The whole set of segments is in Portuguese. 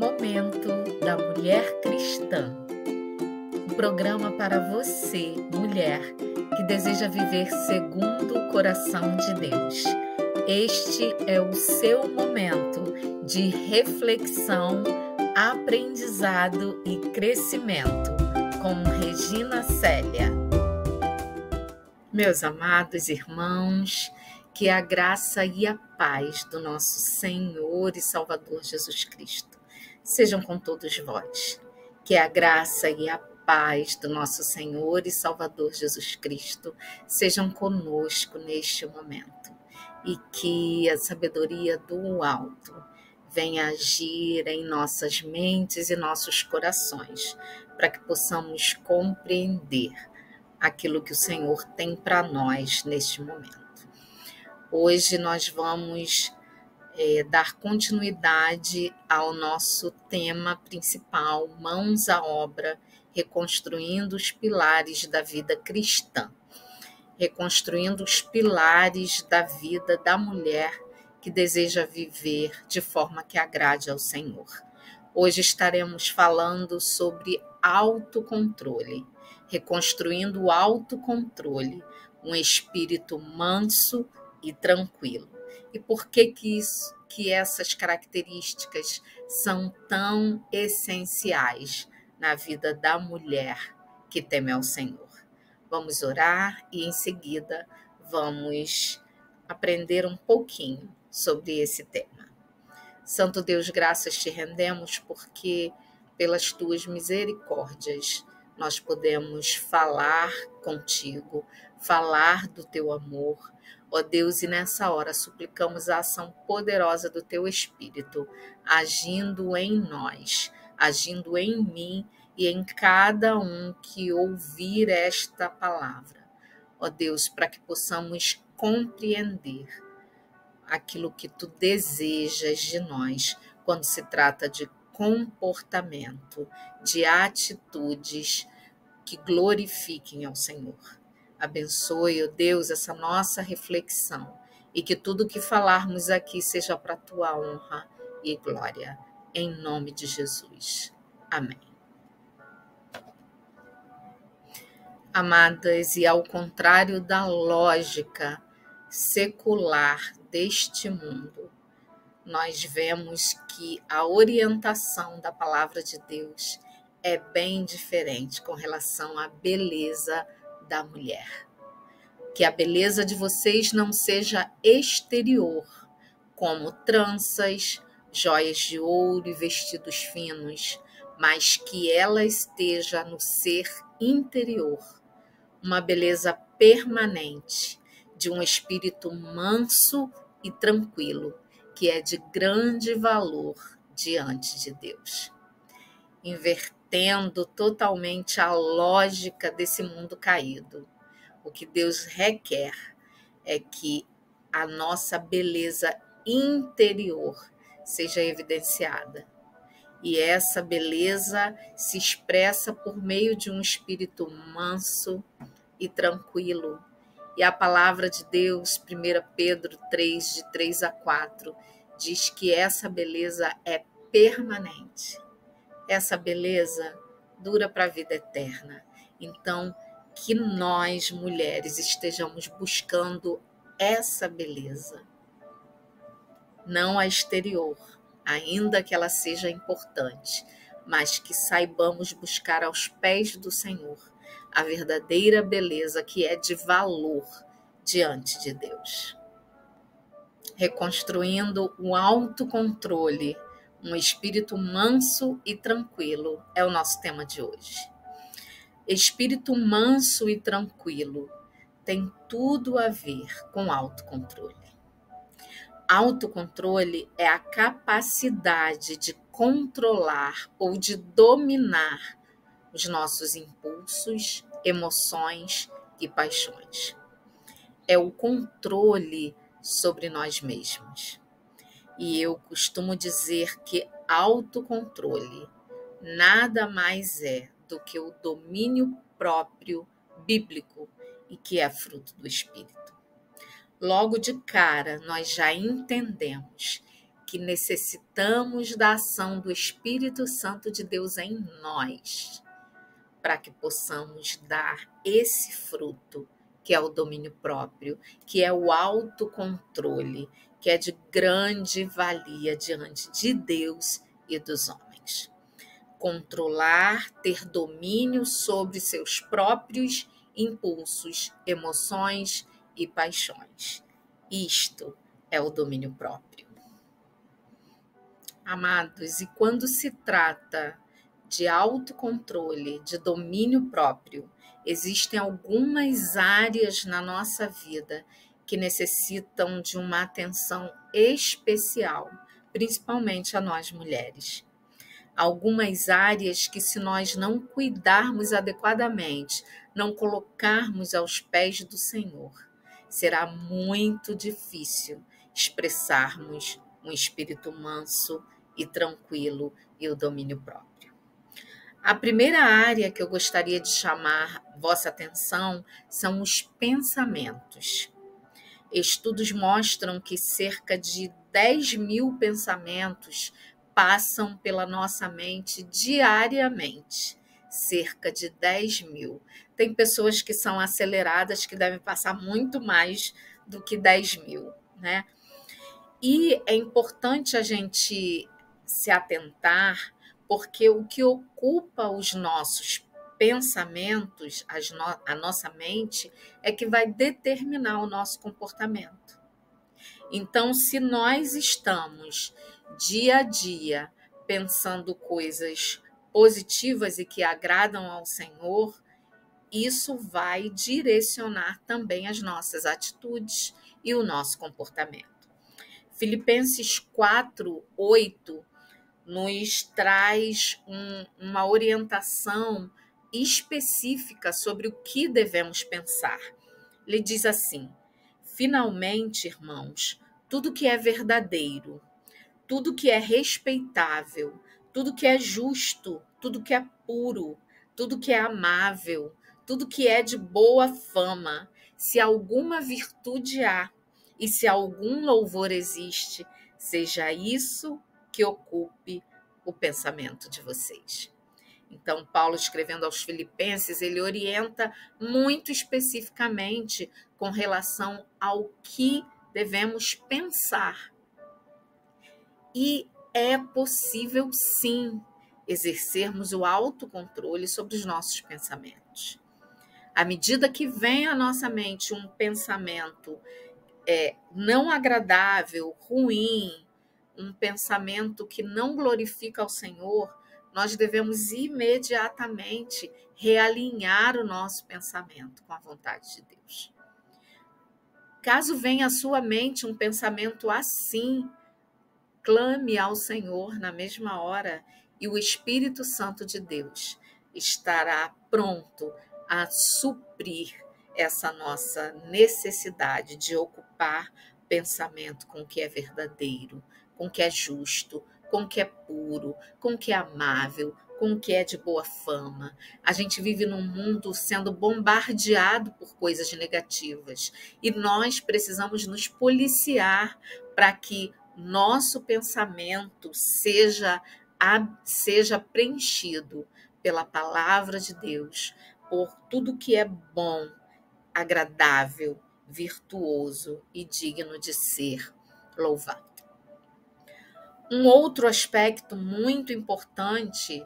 Momento da Mulher Cristã. Um programa para você, mulher, que deseja viver segundo o coração de Deus. Este é o seu momento de reflexão, aprendizado e crescimento, com Regina Célia. Meus amados irmãos, que a graça e a paz do nosso Senhor e Salvador Jesus Cristo sejam com todos vós. Que a graça e a paz do nosso Senhor e Salvador Jesus Cristo sejam conosco neste momento. E que a sabedoria do alto venha agir em nossas mentes e nossos corações, para que possamos compreender aquilo que o Senhor tem para nós neste momento. Hoje nós vamos dar continuidade ao nosso tema principal, Mãos à Obra, reconstruindo os pilares da vida cristã, reconstruindo os pilares da vida da mulher que deseja viver de forma que agrade ao Senhor. Hoje estaremos falando sobre autocontrole, reconstruindo o autocontrole, um espírito manso e tranquilo. E por que essas características são tão essenciais na vida da mulher que teme ao Senhor? Vamos orar e em seguida vamos aprender um pouquinho sobre esse tema. Santo Deus, graças te rendemos porque pelas tuas misericórdias nós podemos falar contigo, falar do teu amor. Ó Deus, e nessa hora suplicamos a ação poderosa do teu Espírito, agindo em nós, agindo em mim e em cada um que ouvir esta palavra. Ó Deus, para que possamos compreender aquilo que tu desejas de nós quando se trata de comportamento, de atitudes que glorifiquem ao Senhor. Abençoe, ó Deus, essa nossa reflexão e que tudo que falarmos aqui seja para a tua honra e glória. Em nome de Jesus. Amém. Amadas, e ao contrário da lógica secular deste mundo, nós vemos que a orientação da palavra de Deus é bem diferente com relação à beleza da mulher. Que a beleza de vocês não seja exterior, como tranças, joias de ouro e vestidos finos, mas que ela esteja no ser interior, uma beleza permanente, de um espírito manso e tranquilo, que é de grande valor diante de Deus. Invertendo totalmente a lógica desse mundo caído, o que Deus requer é que a nossa beleza interior seja evidenciada. E essa beleza se expressa por meio de um espírito manso e tranquilo. E a palavra de Deus, 1 Pedro 3, de 3 a 4, diz que essa beleza é permanente. Essa beleza dura para a vida eterna. Então, que nós, mulheres, estejamos buscando essa beleza, não a exterior, ainda que ela seja importante, mas que saibamos buscar aos pés do Senhor a verdadeira beleza que é de valor diante de Deus. Reconstruindo o autocontrole, um espírito manso e tranquilo é o nosso tema de hoje. Espírito manso e tranquilo tem tudo a ver com autocontrole. Autocontrole é a capacidade de controlar ou de dominar os nossos impulsos, emoções e paixões. É o controle sobre nós mesmos. E eu costumo dizer que autocontrole nada mais é do que o domínio próprio bíblico e que é fruto do Espírito. Logo de cara, nós já entendemos que necessitamos da ação do Espírito Santo de Deus em nós, para que possamos dar esse fruto, que é o domínio próprio, que é o autocontrole, que é de grande valia diante de Deus e dos homens. Controlar, ter domínio sobre seus próprios impulsos, emoções e paixões. Isto é o domínio próprio. Amados, e quando se trata de autocontrole, de domínio próprio, existem algumas áreas na nossa vida que necessitam de uma atenção especial, principalmente a nós mulheres. Algumas áreas que, se nós não cuidarmos adequadamente, não colocarmos aos pés do Senhor, será muito difícil expressarmos um espírito manso e tranquilo e o domínio próprio. A primeira área que eu gostaria de chamar vossa atenção são os pensamentos. Estudos mostram que cerca de 10.000 pensamentos passam pela nossa mente diariamente. Cerca de 10.000. Tem pessoas que são aceleradas, que devem passar muito mais do que 10.000, né? E é importante a gente se atentar, porque o que ocupa os nossos pensamentos, a nossa mente, é que vai determinar o nosso comportamento. Então, se nós estamos dia a dia pensando coisas positivas e que agradam ao Senhor, isso vai direcionar também as nossas atitudes e o nosso comportamento. Filipenses 4:8 nos traz uma orientação específica sobre o que devemos pensar. Ele diz assim: finalmente, irmãos, tudo que é verdadeiro, tudo que é respeitável, tudo que é justo, tudo que é puro, tudo que é amável, tudo que é de boa fama, se alguma virtude há e se algum louvor existe, seja isso que ocupe o pensamento de vocês. Então, Paulo, escrevendo aos Filipenses, ele orienta muito especificamente com relação ao que devemos pensar. E é possível, sim, exercermos o autocontrole sobre os nossos pensamentos. À medida que vem à nossa mente um pensamento não agradável, ruim, um pensamento que não glorifica ao Senhor, nós devemos imediatamente realinhar o nosso pensamento com a vontade de Deus. Caso venha à sua mente um pensamento assim, clame ao Senhor na mesma hora e o Espírito Santo de Deus estará pronto a suprir essa nossa necessidade de ocupar pensamento com o que é verdadeiro, com o que é justo, com o que é puro, com o que é amável, com o que é de boa fama. A gente vive num mundo sendo bombardeado por coisas negativas e nós precisamos nos policiar para que nosso pensamento seja preenchido pela palavra de Deus, por tudo que é bom, agradável, virtuoso e digno de ser louvado. Um outro aspecto muito importante,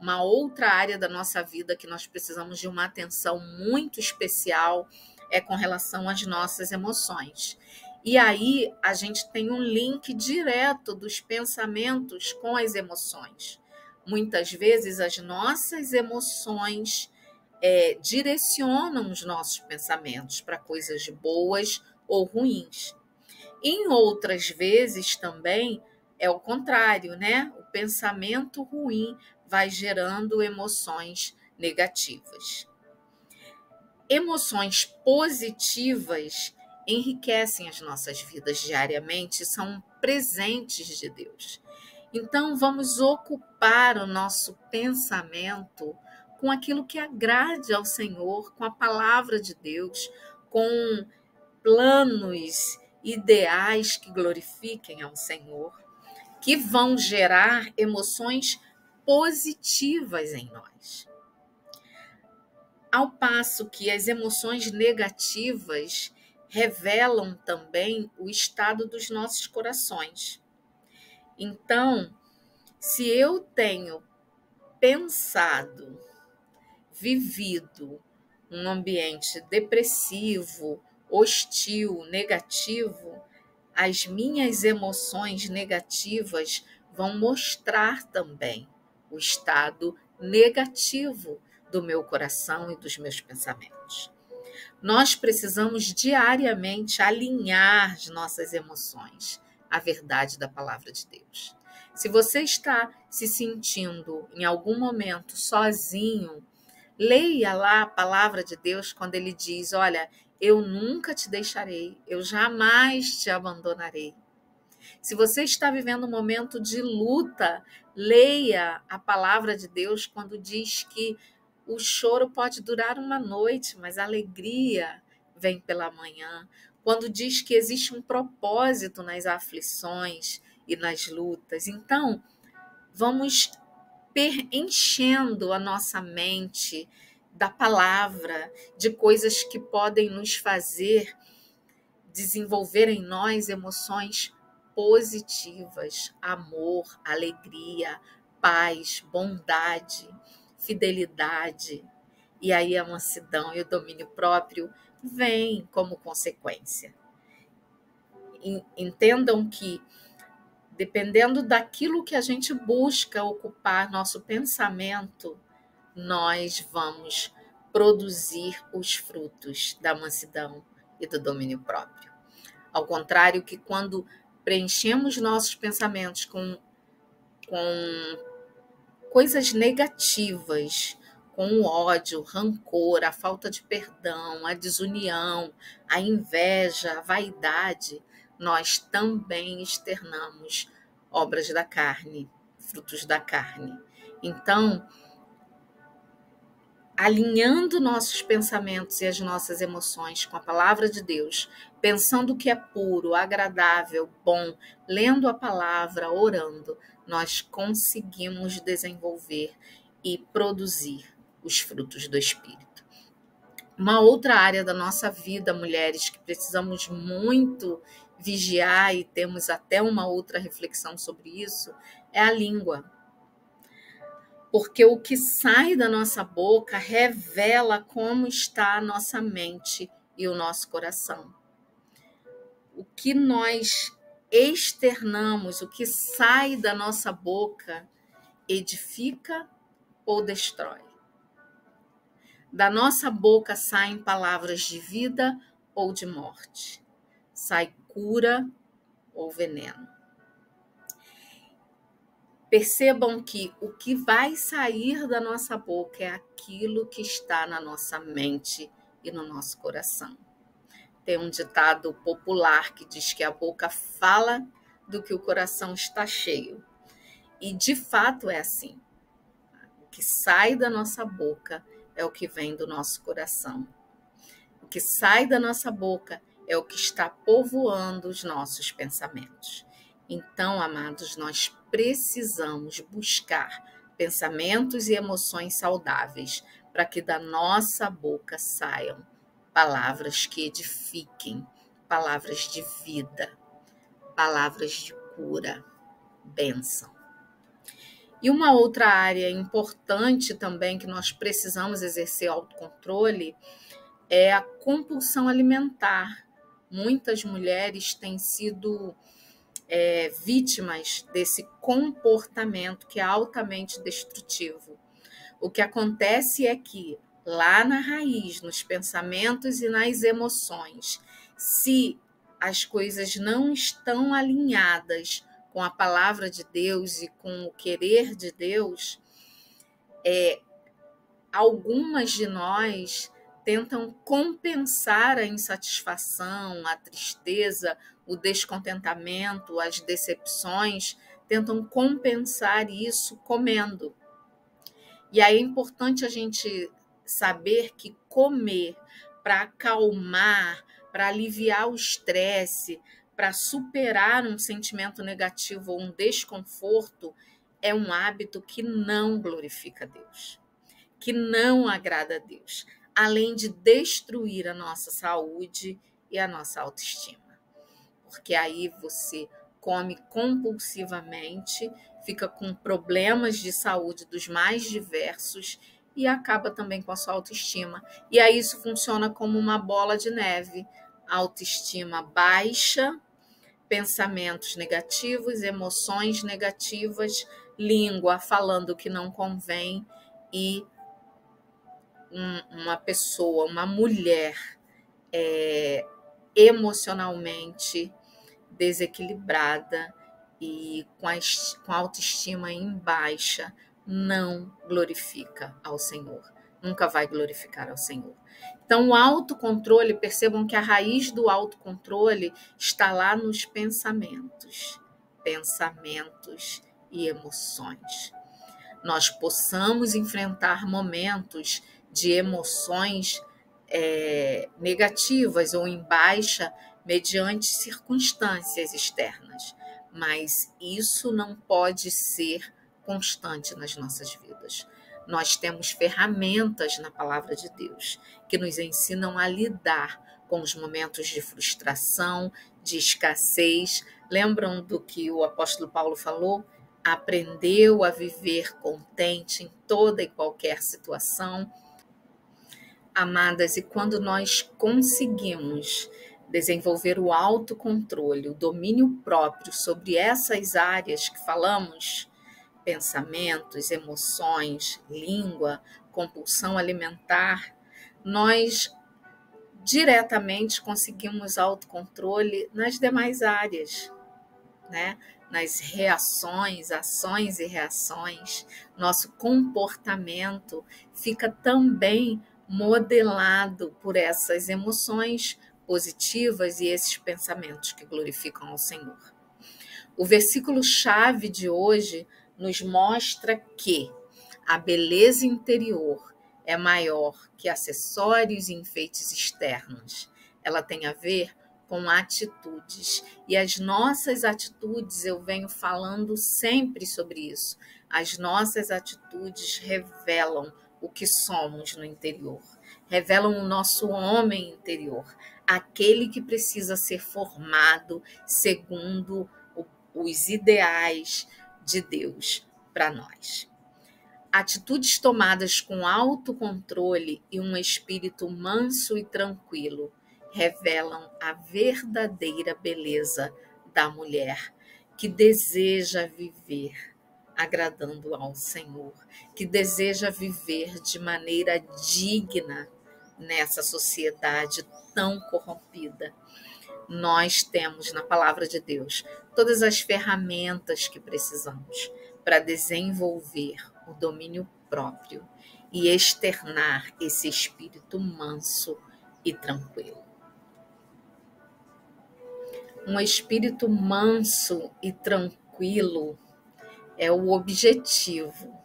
uma outra área da nossa vida que nós precisamos de uma atenção muito especial é com relação às nossas emoções. E aí a gente tem um link direto dos pensamentos com as emoções. Muitas vezes as nossas emoções direcionam os nossos pensamentos para coisas boas ou ruins. Em outras vezes também é o contrário, né? O pensamento ruim vai gerando emoções negativas. Emoções positivas enriquecem as nossas vidas diariamente, são presentes de Deus. Então, vamos ocupar o nosso pensamento com aquilo que agrade ao Senhor, com a palavra de Deus, com planos ideais que glorifiquem ao Senhor. que vão gerar emoções positivas em nós. Ao passo que as emoções negativas revelam também o estado dos nossos corações. Então, se eu tenho pensado, vivido um ambiente depressivo, hostil, negativo, as minhas emoções negativas vão mostrar também o estado negativo do meu coração e dos meus pensamentos. Nós precisamos diariamente alinhar as nossas emoções à verdade da palavra de Deus. Se você está se sentindo em algum momento sozinho, leia lá a palavra de Deus quando ele diz: olha, eu nunca te deixarei, eu jamais te abandonarei. Se você está vivendo um momento de luta, leia a palavra de Deus quando diz que o choro pode durar uma noite, mas a alegria vem pela manhã. Quando diz que existe um propósito nas aflições e nas lutas. Então, vamos enchendo a nossa mente da palavra, de coisas que podem nos fazer desenvolver em nós emoções positivas, amor, alegria, paz, bondade, fidelidade. E aí a mansidão e o domínio próprio vêm como consequência. Entendam que, dependendo daquilo que a gente busca ocupar nosso pensamento, nós vamos produzir os frutos da mansidão e do domínio próprio. Ao contrário que quando preenchemos nossos pensamentos com coisas negativas, com o ódio, o rancor, a falta de perdão, a desunião, a inveja, a vaidade, nós também externamos obras da carne, frutos da carne. Então, alinhando nossos pensamentos e as nossas emoções com a palavra de Deus, pensando o que é puro, agradável, bom, lendo a palavra, orando, nós conseguimos desenvolver e produzir os frutos do Espírito. Uma outra área da nossa vida, mulheres, que precisamos muito vigiar e temos até uma outra reflexão sobre isso, é a língua. Porque o que sai da nossa boca revela como está a nossa mente e o nosso coração. O que nós externamos, o que sai da nossa boca, edifica ou destrói. Da nossa boca saem palavras de vida ou de morte. Sai cura ou veneno. Percebam que o que vai sair da nossa boca é aquilo que está na nossa mente e no nosso coração. Tem um ditado popular que diz que a boca fala do que o coração está cheio. E de fato é assim. O que sai da nossa boca é o que vem do nosso coração. O que sai da nossa boca é o que está povoando os nossos pensamentos. Então, amados, nós precisamos buscar pensamentos e emoções saudáveis para que da nossa boca saiam palavras que edifiquem, palavras de vida, palavras de cura, bênção. E uma outra área importante também que nós precisamos exercer autocontrole é a compulsão alimentar. Muitas mulheres têm sido vítimas desse comportamento que é altamente destrutivo. O que acontece é que lá na raiz, nos pensamentos e nas emoções, se as coisas não estão alinhadas com a palavra de Deus e com o querer de Deus, algumas de nós tentam compensar a insatisfação, a tristeza, o descontentamento, as decepções, tentam compensar isso comendo. E aí é importante a gente saber que comer para acalmar, para aliviar o estresse, para superar um sentimento negativo ou um desconforto é um hábito que não glorifica a Deus, que não agrada a Deus, além de destruir a nossa saúde e a nossa autoestima. Porque aí você come compulsivamente, fica com problemas de saúde dos mais diversos e acaba também com a sua autoestima. E aí isso funciona como uma bola de neve. Autoestima baixa, pensamentos negativos, emoções negativas, língua falando o que não convém e uma pessoa, uma mulher emocionalmente desequilibrada e com a autoestima em baixa, não glorifica ao Senhor. Nunca vai glorificar ao Senhor. Então, o autocontrole, percebam que a raiz do autocontrole está lá nos pensamentos. Pensamentos e emoções. Nós possamos enfrentar momentos de emoções negativas ou em baixa mediante circunstâncias externas, mas isso não pode ser constante nas nossas vidas. Nós temos ferramentas na palavra de Deus que nos ensinam a lidar com os momentos de frustração, de escassez. Lembram do que o apóstolo Paulo falou? Aprendeu a viver contente em toda e qualquer situação. Amadas, e quando nós conseguimos desenvolver o autocontrole, o domínio próprio sobre essas áreas que falamos, pensamentos, emoções, língua, compulsão alimentar, nós diretamente conseguimos autocontrole nas demais áreas, né? Nas reações, ações e reações, nosso comportamento fica também modelado por essas emoções positivas e esses pensamentos que glorificam ao Senhor. O versículo-chave de hoje nos mostra que a beleza interior é maior que acessórios e enfeites externos. Ela tem a ver com atitudes. E as nossas atitudes, eu venho falando sempre sobre isso, as nossas atitudes revelam o que somos no interior, revelam o nosso homem interior, aquele que precisa ser formado segundo os ideais de Deus para nós. Atitudes tomadas com autocontrole e um espírito manso e tranquilo revelam a verdadeira beleza da mulher que deseja viver agradando ao Senhor, que deseja viver de maneira digna nessa sociedade tão corrompida. Nós temos na palavra de Deus todas as ferramentas que precisamos para desenvolver o domínio próprio e externar esse espírito manso e tranquilo. Um espírito manso e tranquilo é o objetivo,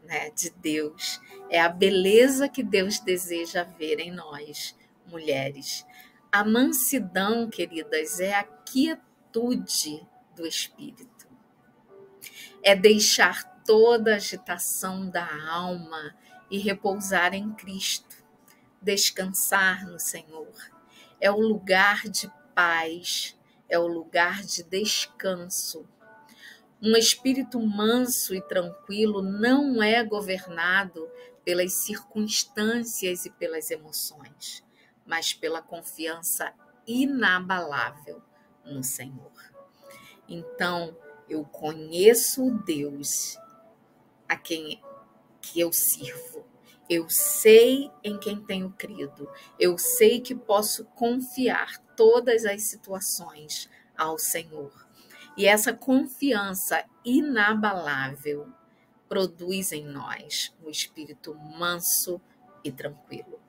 né, de Deus, é a beleza que Deus deseja ver em nós, mulheres. A mansidão, queridas, é a quietude do espírito. É deixar toda a agitação da alma e repousar em Cristo, descansar no Senhor. É o lugar de paz, é o lugar de descanso. Um espírito manso e tranquilo não é governado pelas circunstâncias e pelas emoções, mas pela confiança inabalável no Senhor. Então, eu conheço o Deus a quem que eu sirvo. Eu sei em quem tenho crido. Eu sei que posso confiar todas as situações ao Senhor. E essa confiança inabalável produz em nós um espírito manso e tranquilo.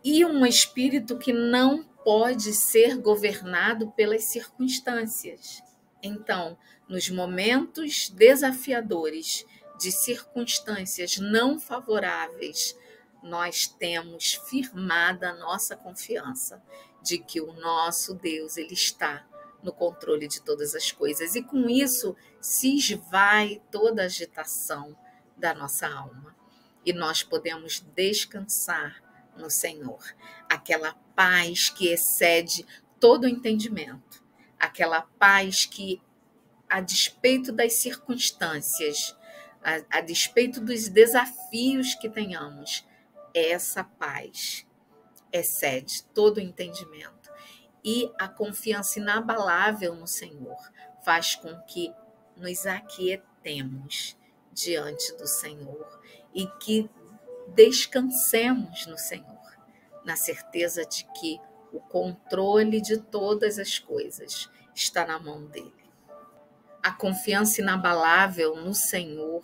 E um espírito que não pode ser governado pelas circunstâncias. Então, nos momentos desafiadores, de circunstâncias não favoráveis, nós temos firmada a nossa confiança de que o nosso Deus, ele está no controle de todas as coisas. E com isso se esvai toda a agitação da nossa alma. E nós podemos descansar no Senhor. Aquela paz que excede todo o entendimento. Aquela paz que, a despeito das circunstâncias, a despeito dos desafios que tenhamos, essa paz excede todo o entendimento. E a confiança inabalável no Senhor faz com que nos aquietemos diante do Senhor e que descansemos no Senhor, na certeza de que o controle de todas as coisas está na mão dele. A confiança inabalável no Senhor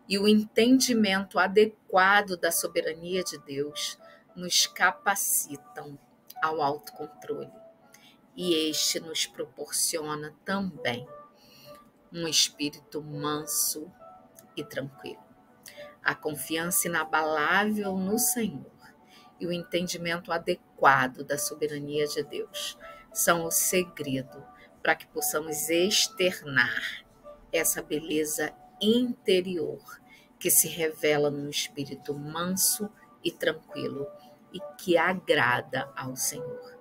e o entendimento adequado da soberania de Deus nos capacitam ao autocontrole. E este nos proporciona também um espírito manso e tranquilo. A confiança inabalável no Senhor e o entendimento adequado da soberania de Deus são o segredo para que possamos externar essa beleza interior que se revela num espírito manso e tranquilo e que agrada ao Senhor.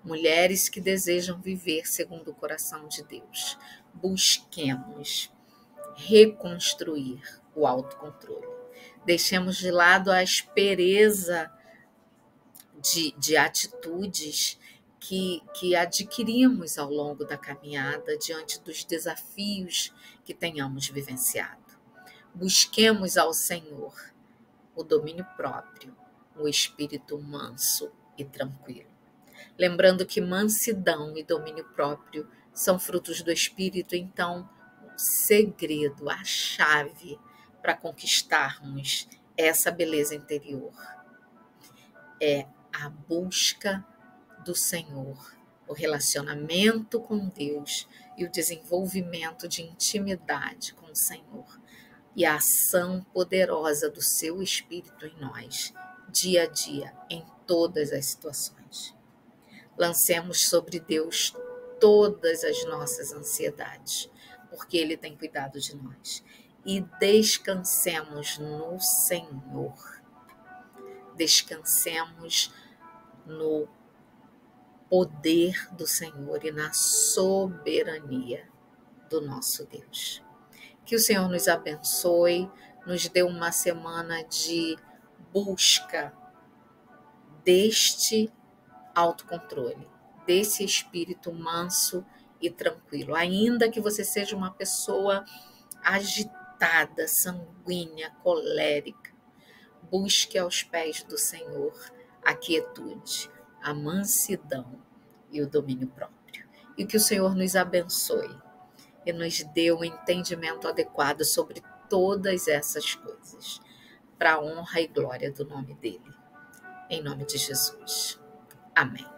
Mulheres que desejam viver segundo o coração de Deus, busquemos reconstruir o autocontrole. Deixemos de lado a aspereza de atitudes que adquirimos ao longo da caminhada diante dos desafios que tenhamos vivenciado. Busquemos ao Senhor o domínio próprio, o espírito manso e tranquilo. Lembrando que mansidão e domínio próprio são frutos do Espírito, então o segredo, a chave para conquistarmos essa beleza interior é a busca do Senhor, o relacionamento com Deus e o desenvolvimento de intimidade com o Senhor e a ação poderosa do seu Espírito em nós, dia a dia, em todas as situações. Lancemos sobre Deus todas as nossas ansiedades, porque Ele tem cuidado de nós. E descansemos no Senhor. Descansemos no poder do Senhor e na soberania do nosso Deus. Que o Senhor nos abençoe, nos dê uma semana de busca deste autocontrole, desse espírito manso e tranquilo. Ainda que você seja uma pessoa agitada, sanguínea, colérica, busque aos pés do Senhor a quietude, a mansidão e o domínio próprio. E que o Senhor nos abençoe e nos dê o entendimento adequado sobre todas essas coisas, para a honra e glória do nome dele. Em nome de Jesus. Amém.